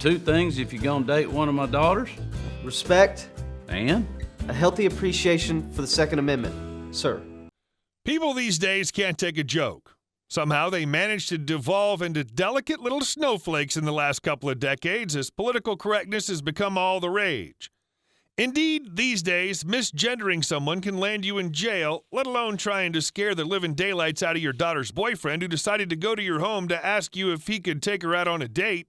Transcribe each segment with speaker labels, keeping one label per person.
Speaker 1: two things if you're gonna date one of my daughters.
Speaker 2: Respect
Speaker 1: And?
Speaker 2: a healthy appreciation for the Second Amendment, sir.
Speaker 3: People these days can't take a joke. Somehow they managed to devolve into delicate little snowflakes in the last couple of decades as political correctness has become all the rage. Indeed, these days, misgendering someone can land you in jail, let alone trying to scare the living daylights out of your daughter's boyfriend who decided to go to your home to ask you if he could take her out on a date.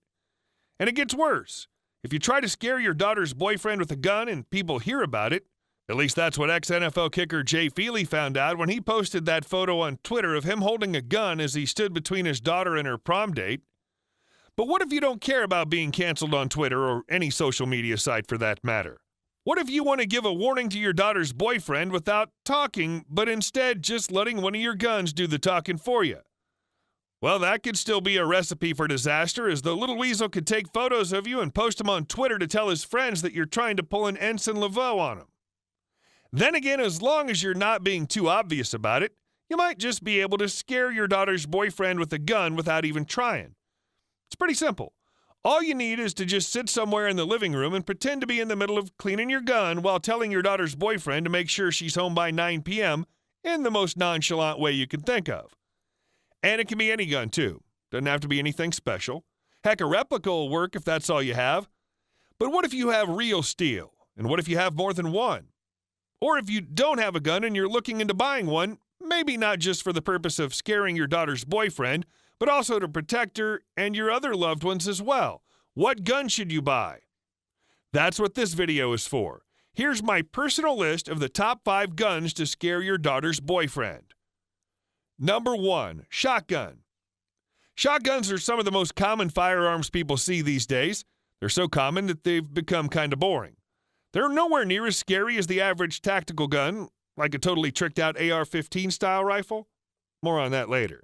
Speaker 3: And it gets worse. If you try to scare your daughter's boyfriend with a gun and people hear about it, at least that's what ex-NFL kicker Jay Feely found out when he posted that photo on Twitter of him holding a gun as he stood between his daughter and her prom date. But what if you don't care about being canceled on Twitter or any social media site for that matter? What if you want to give a warning to your daughter's boyfriend without talking, but instead just letting one of your guns do the talking for you? Well, that could still be a recipe for disaster, as the little weasel could take photos of you and post them on Twitter to tell his friends that you're trying to pull an Ensign Laveau on him. Then again, as long as you're not being too obvious about it, you might just be able to scare your daughter's boyfriend with a gun without even trying. It's pretty simple. All you need is to just sit somewhere in the living room and pretend to be in the middle of cleaning your gun while telling your daughter's boyfriend to make sure she's home by 9 p.m. in the most nonchalant way you can think of. And it can be any gun, too. Doesn't have to be anything special. Heck, a replica will work if that's all you have. But what if you have real steel? And what if you have more than one? Or if you don't have a gun and you're looking into buying one, maybe not just for the purpose of scaring your daughter's boyfriend, but also to protect her and your other loved ones as well. What gun should you buy? That's what this video is for. Here's my personal list of the top 5 guns to scare your daughter's boyfriend. Number 1, shotgun. Shotguns are some of the most common firearms people see these days. They're so common that they've become kind of boring. They're nowhere near as scary as the average tactical gun, like a totally tricked-out AR-15 style rifle. More on that later.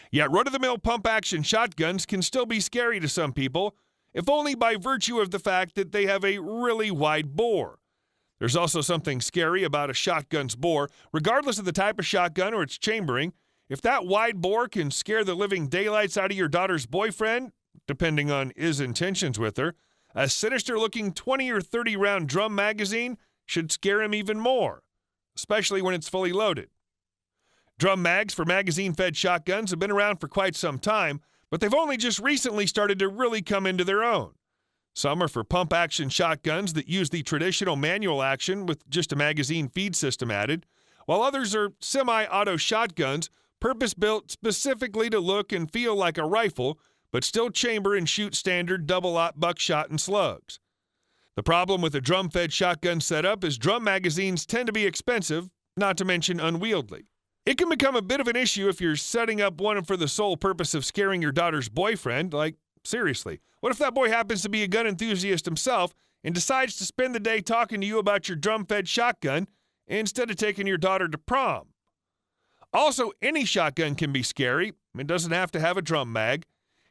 Speaker 3: Yet run-of-the-mill pump-action shotguns can still be scary to some people, if only by virtue of the fact that they have a really wide bore. There's also something scary about a shotgun's bore. Regardless of the type of shotgun or its chambering, if that wide bore can scare the living daylights out of your daughter's boyfriend, depending on his intentions with her, a sinister-looking 20 or 30-round drum magazine should scare him even more, especially when it's fully loaded. Drum mags for magazine-fed shotguns have been around for quite some time, but they've only just recently started to really come into their own. Some are for pump-action shotguns that use the traditional manual action with just a magazine feed system added, while others are semi-auto shotguns purpose-built specifically to look and feel like a rifle, but still chamber and shoot standard double-aught buckshot and slugs. The problem with a drum-fed shotgun setup is drum magazines tend to be expensive, not to mention unwieldy. It can become a bit of an issue if you're setting up one for the sole purpose of scaring your daughter's boyfriend. Like, seriously, what if that boy happens to be a gun enthusiast himself and decides to spend the day talking to you about your drum-fed shotgun instead of taking your daughter to prom? Also, any shotgun can be scary. It doesn't have to have a drum mag.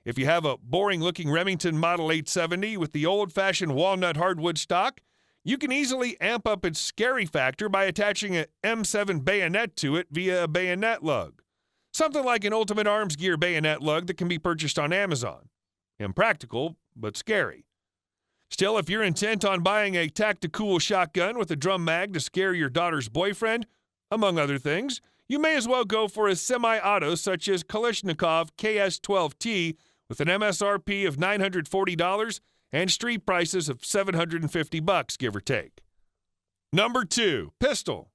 Speaker 3: If you have a boring-looking Remington Model 870 with the old-fashioned walnut hardwood stock, you can easily amp up its scary factor by attaching an M7 bayonet to it via a bayonet lug. Something like an Ultimate Arms Gear bayonet lug that can be purchased on Amazon. Impractical, but scary. Still, if you're intent on buying a tactical shotgun with a drum mag to scare your daughter's boyfriend, among other things, you may as well go for a semi-auto such as Kalashnikov KS-12T with an MSRP of $940 and street prices of $750, give or take. Number 2, pistol.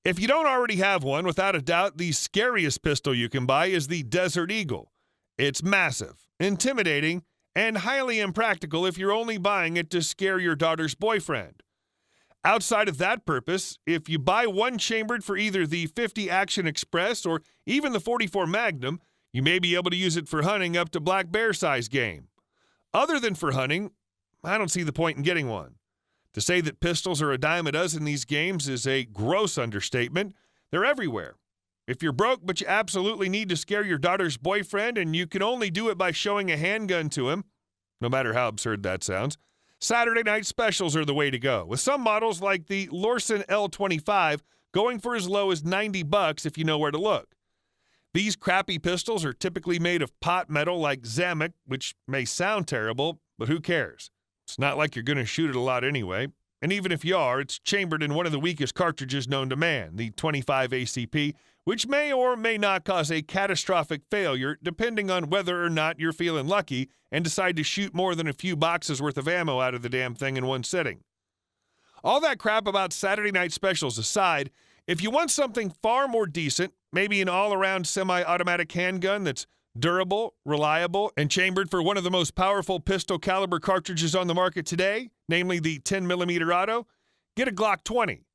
Speaker 3: If you don't already have one, without a doubt, the scariest pistol you can buy is the Desert Eagle. It's massive, intimidating, and highly impractical if you're only buying it to scare your daughter's boyfriend. Outside of that purpose, if you buy one chambered for either the 50 Action Express or even the 44 Magnum, you may be able to use it for hunting up to black bear size game. Other than for hunting, I don't see the point in getting one. To say that pistols are a dime a dozen in these games is a gross understatement. They're everywhere. If you're broke but you absolutely need to scare your daughter's boyfriend and you can only do it by showing a handgun to him, no matter how absurd that sounds, Saturday night specials are the way to go, with some models like the Lorson L25 going for as low as $90 if you know where to look. These crappy pistols are typically made of pot metal like Zamek, which may sound terrible, but who cares? It's not like you're going to shoot it a lot anyway. And even if you are, it's chambered in one of the weakest cartridges known to man, the 25 ACP, which may or may not cause a catastrophic failure depending on whether or not you're feeling lucky and decide to shoot more than a few boxes worth of ammo out of the damn thing in one sitting. All that crap about Saturday night specials aside, if you want something far more decent, maybe an all-around semi-automatic handgun that's durable, reliable, and chambered for one of the most powerful pistol caliber cartridges on the market today, namely the 10mm auto, get a Glock 20.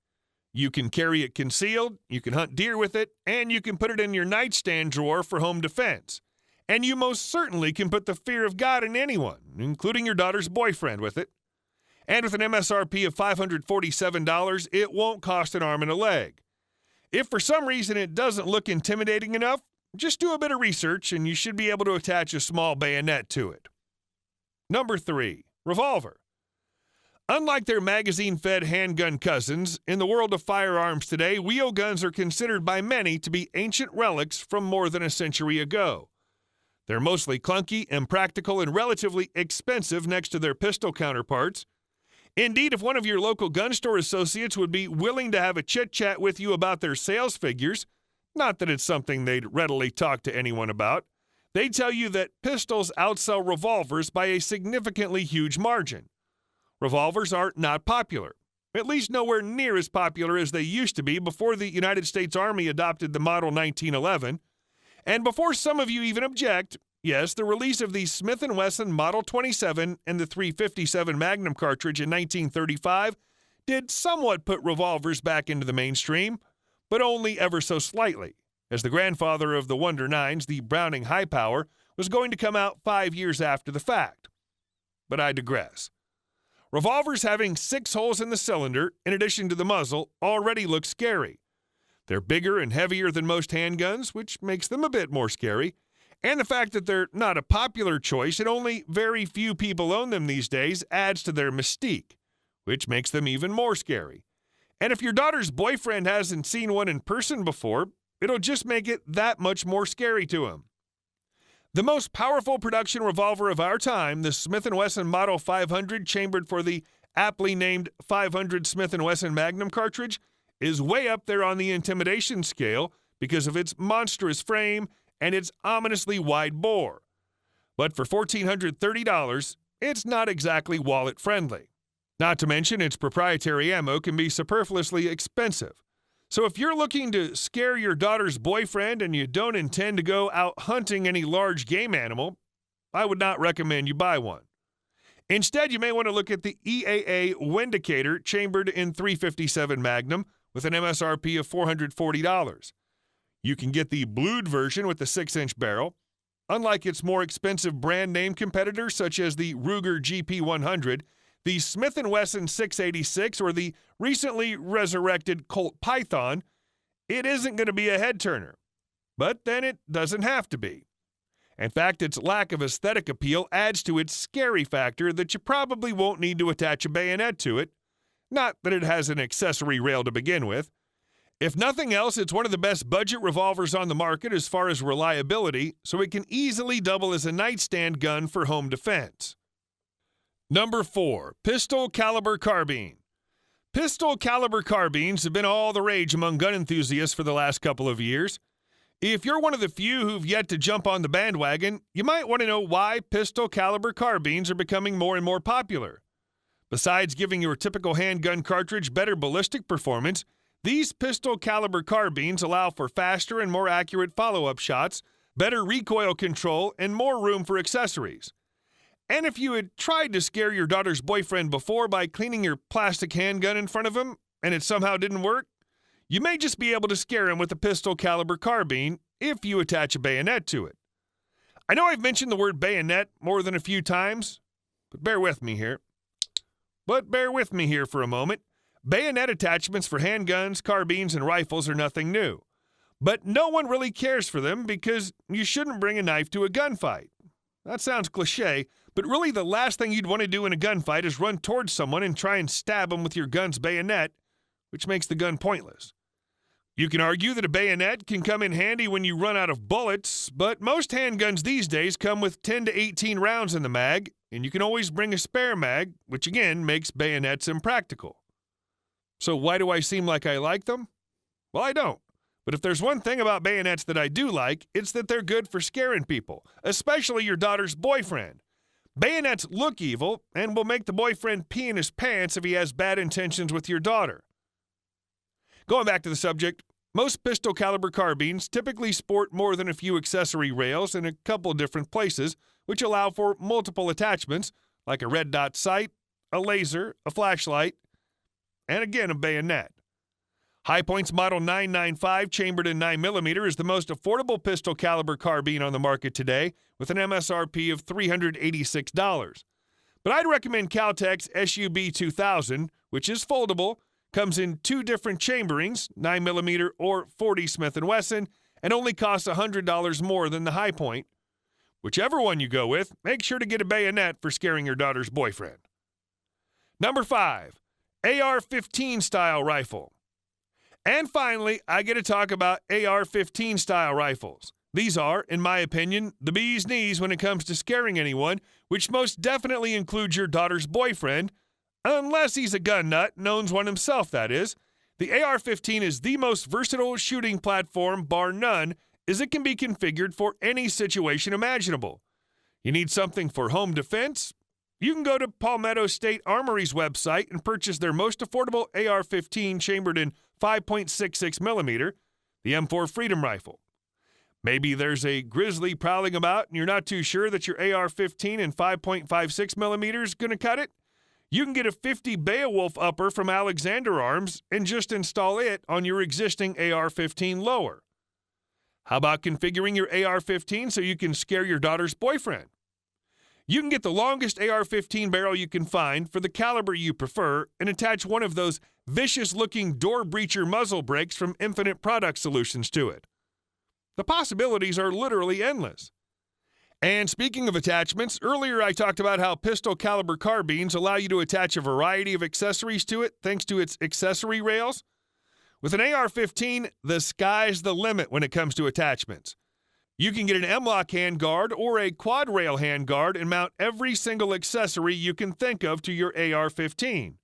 Speaker 3: You can carry it concealed, you can hunt deer with it, and you can put it in your nightstand drawer for home defense. And you most certainly can put the fear of God in anyone, including your daughter's boyfriend, with it. And with an MSRP of $547, it won't cost an arm and a leg. If for some reason it doesn't look intimidating enough, just do a bit of research and you should be able to attach a small bayonet to it. Number 3, revolver. Unlike their magazine-fed handgun cousins, in the world of firearms today, wheel guns are considered by many to be ancient relics from more than a century ago. They're mostly clunky, impractical, and relatively expensive next to their pistol counterparts. Indeed, if one of your local gun store associates would be willing to have a chit-chat with you about their sales figures, not that it's something they'd readily talk to anyone about, they'd tell you that pistols outsell revolvers by a significantly huge margin. Revolvers are not popular, at least nowhere near as popular as they used to be before the United States Army adopted the Model 1911. And before some of you even object, yes, the release of the Smith & Wesson Model 27 and the .357 Magnum cartridge in 1935 did somewhat put revolvers back into the mainstream, but only ever so slightly, as the grandfather of the Wonder Nines, the Browning High Power, was going to come out 5 years after the fact. But I digress. Revolvers having 6 holes in the cylinder, in addition to the muzzle, already look scary. They're bigger and heavier than most handguns, which makes them a bit more scary. And the fact that they're not a popular choice and only very few people own them these days adds to their mystique, which makes them even more scary. And if your daughter's boyfriend hasn't seen one in person before, it'll just make it that much more scary to him. The most powerful production revolver of our time, the Smith & Wesson Model 500, chambered for the aptly named 500 Smith & Wesson Magnum cartridge, is way up there on the intimidation scale because of its monstrous frame and its ominously wide bore. But for $1,430, it's not exactly wallet-friendly. Not to mention its proprietary ammo can be superfluously expensive. So if you're looking to scare your daughter's boyfriend and you don't intend to go out hunting any large game animal, I would not recommend you buy one. Instead, you may want to look at the EAA Windicator chambered in .357 Magnum with an MSRP of $440. You can get the blued version with the 6-inch barrel. Unlike its more expensive brand name competitors such as the Ruger GP100, the Smith & Wesson 686, or the recently resurrected Colt Python, it isn't going to be a head-turner. But then it doesn't have to be. In fact, its lack of aesthetic appeal adds to its scary factor that you probably won't need to attach a bayonet to it. Not that it has an accessory rail to begin with. If nothing else, it's one of the best budget revolvers on the market as far as reliability, so it can easily double as a nightstand gun for home defense. Number 4, Pistol Caliber Carbine. Pistol Caliber carbines have been all the rage among gun enthusiasts for the last couple of years. If you're one of the few who've yet to jump on the bandwagon, you might want to know why Pistol Caliber carbines are becoming more and more popular. Besides giving your typical handgun cartridge better ballistic performance, these Pistol Caliber carbines allow for faster and more accurate follow-up shots, better recoil control, and more room for accessories. And if you had tried to scare your daughter's boyfriend before by cleaning your plastic handgun in front of him, and it somehow didn't work, you may just be able to scare him with a Pistol Caliber carbine if you attach a bayonet to it. I know I've mentioned the word bayonet more than a few times, but bear with me here for a moment. Bayonet attachments for handguns, carbines, and rifles are nothing new. But no one really cares for them because you shouldn't bring a knife to a gunfight. That sounds cliche, but really the last thing you'd want to do in a gunfight is run towards someone and try and stab them with your gun's bayonet, which makes the gun pointless. You can argue that a bayonet can come in handy when you run out of bullets, but most handguns these days come with 10 to 18 rounds in the mag, and you can always bring a spare mag, which again makes bayonets impractical. So why do I seem like I like them? Well, I don't. But if there's one thing about bayonets that I do like, it's that they're good for scaring people, especially your daughter's boyfriend. Bayonets look evil and will make the boyfriend pee in his pants if he has bad intentions with your daughter. Going back to the subject, most pistol caliber carbines typically sport more than a few accessory rails in a couple different places, which allow for multiple attachments, like a red dot sight, a laser, a flashlight, and again a bayonet. High Point's Model 995 chambered in 9mm is the most affordable pistol caliber carbine on the market today, with an MSRP of $386. But I'd recommend Cal-Tec's SUB 2000, which is foldable, comes in two different chamberings, 9mm or 40 Smith & Wesson, and only costs $100 more than the High Point. Whichever one you go with, make sure to get a bayonet for scaring your daughter's boyfriend. Number 5, AR-15 style rifle. And finally, I get to talk about AR-15 style rifles. These are, in my opinion, the bee's knees when it comes to scaring anyone, which most definitely includes your daughter's boyfriend, unless he's a gun nut and owns one himself, that is. The AR-15 is the most versatile shooting platform, bar none, as it can be configured for any situation imaginable. You need something for home defense? You can go to Palmetto State Armory's website and purchase their most affordable AR-15 chambered in 5.66mm, the M4 Freedom Rifle. Maybe there's a grizzly prowling about and you're not too sure that your AR-15 in 5.56mm is going to cut it? You can get a 50 Beowulf upper from Alexander Arms and just install it on your existing AR-15 lower. How about configuring your AR-15 so you can scare your daughter's boyfriend? You can get the longest AR-15 barrel you can find for the caliber you prefer and attach one of those vicious-looking door breacher muzzle brakes from Infinite Product Solutions to it. The possibilities are literally endless. And speaking of attachments, earlier I talked about how pistol caliber carbines allow you to attach a variety of accessories to it thanks to its accessory rails. With an AR-15, the sky's the limit when it comes to attachments. You can get an M-LOK handguard or a quad rail handguard and mount every single accessory you can think of to your AR-15.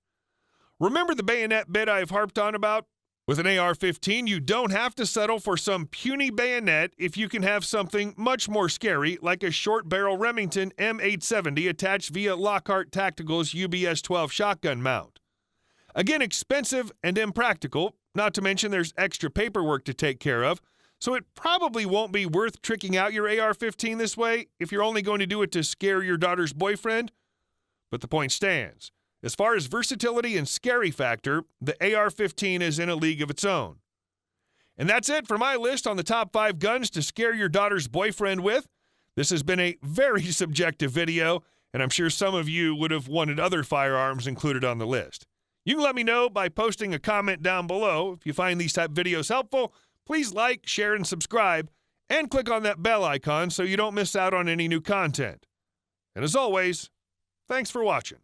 Speaker 3: Remember the bayonet bit I've harped on about? With an AR-15, you don't have to settle for some puny bayonet if you can have something much more scary like a short-barrel Remington M870 attached via Lockhart Tactical's UBS-12 shotgun mount. Again, expensive and impractical, not to mention there's extra paperwork to take care of, so it probably won't be worth tricking out your AR-15 this way if you're only going to do it to scare your daughter's boyfriend. But the point stands. As far as versatility and scary factor, the AR-15 is in a league of its own. And that's it for my list on the top 5 guns to scare your daughter's boyfriend with. This has been a very subjective video, and I'm sure some of you would have wanted other firearms included on the list. You can let me know by posting a comment down below. If you find these type videos helpful, please like, share, and subscribe, and click on that bell icon so you don't miss out on any new content. And as always, thanks for watching.